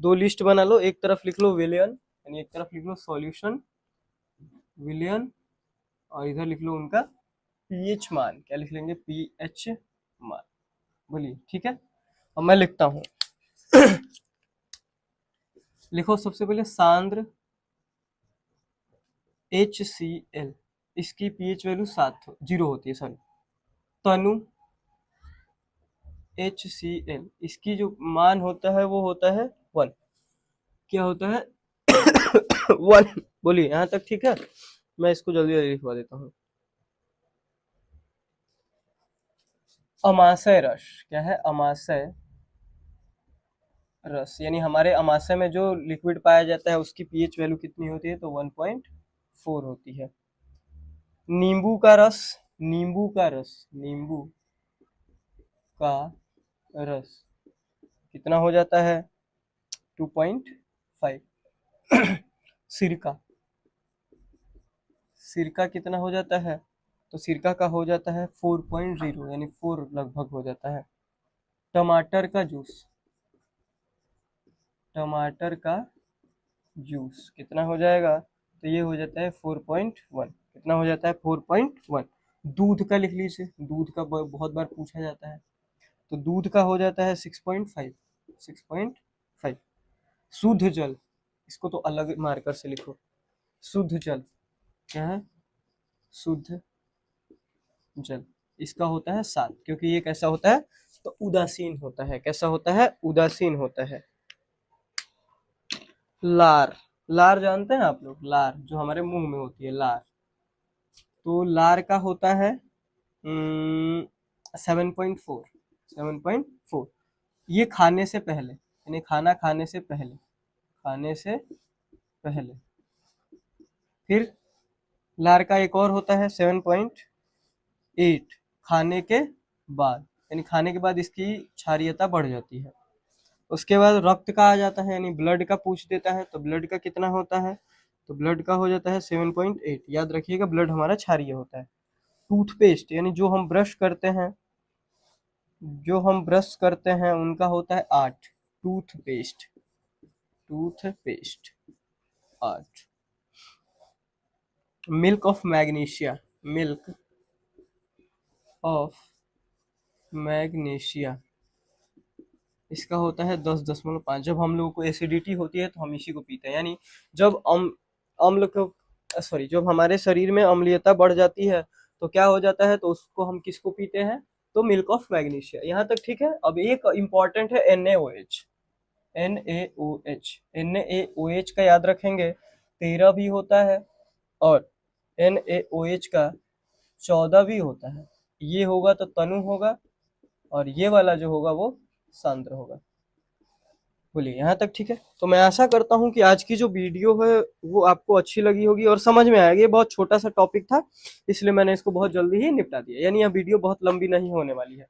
दो लिस्ट बना लो, एक तरफ लिख लो विलियन, यानी एक तरफ लिख लो सॉल्यूशन विलियन, और इधर लिख लो उनका पीएच मान। क्या लिख लेंगे? पीएच मान। बोलिए, ठीक है। अब मैं लिखता हूँ। लिखो सबसे पहले सांद्र HCl, इसकी पीएच वैल्यू 0 होती है, सॉरी। तनु HCl, इसकी जो मान होता है वो होता है 1। क्या होता है? 1। बोलिए, यहाँ तक ठीक है? मैं इसको जल्दी जल्दी लिखवा देता हूँ। अमाशय रस, क्या है? अमाशय रस, यानी हमारे अमाशय में जो लिक्विड पाया जाता है उसकी पीएच वैल्यू कितनी होती है? तो 1.4 होती है। नींबू का रस, नींबू का रस, नींबू का रस कितना हो जाता है? 2.5। सिरका, सिरका कितना हो जाता है? तो सिरका का हो जाता है 4.0, यानी 4 लगभग हो जाता है। टमाटर का जूस, टमाटर का जूस कितना हो जाएगा? तो ये हो जाता है 4.1। कितना हो जाता है? 4.1। दूध का लिख लीजिए, दूध का बहुत बार पूछा जाता है, तो दूध का हो जाता है 6.5, 6.5। शुद्ध जल, इसको तो अलग मार्कर से लिखो। शुद्ध जल क्या है? शुद्ध जल, इसका होता है 7, क्योंकि ये कैसा होता है? तो उदासीन होता है। कैसा होता है? उदासीन होता है। लार, लार जानते हैं आप लोग? लार जो हमारे मुंह में होती है, लार। तो लार का होता है 7.4, 7.4। ये खाने से पहले, यानी खाना खाने से पहले, खाने से पहले। फिर लार का एक और होता है 7.8, खाने के बाद, यानी खाने के बाद इसकी क्षारीयता बढ़ जाती है। उसके बाद रक्त का आ जाता है, यानी ब्लड का पूछ देता है, तो ब्लड का कितना होता है? तो ब्लड का हो जाता है 7.8। याद रखिएगा, ब्लड हमारा क्षारीय होता है। टूथपेस्ट, यानी जो हम ब्रश करते हैं, जो हम ब्रश करते हैं उनका होता है 8। Toothpaste, toothpaste 8। Milk of magnesia, milk of magnesia, इसका होता है 10.5। जब हम लोगों को एसिडिटी होती है तो हम इसी को पीते हैं, यानी जब अम्ल को, सॉरी, जब हमारे शरीर में अम्लीयता बढ़ जाती है तो क्या हो जाता है? तो उसको हम किसको पीते हैं? तो मिल्क ऑफ मैग्नीशिया। यहाँ तक ठीक है। अब एक इम्पॉर्टेंट है NaOH, NaOH, NaOH का याद रखेंगे 13 भी होता है, और NaOH का 14 भी होता है। ये होगा तो तनु होगा, और ये वाला जो होगा वो सांद्र होगा। बोलिए, यहाँ तक ठीक है? तो मैं आशा करता हूँ कि आज की जो वीडियो है वो आपको अच्छी लगी होगी और समझ में आएगी। ये बहुत छोटा सा टॉपिक था, इसलिए मैंने इसको बहुत जल्दी ही निपटा दिया, यानी यह वीडियो बहुत लंबी नहीं होने वाली है।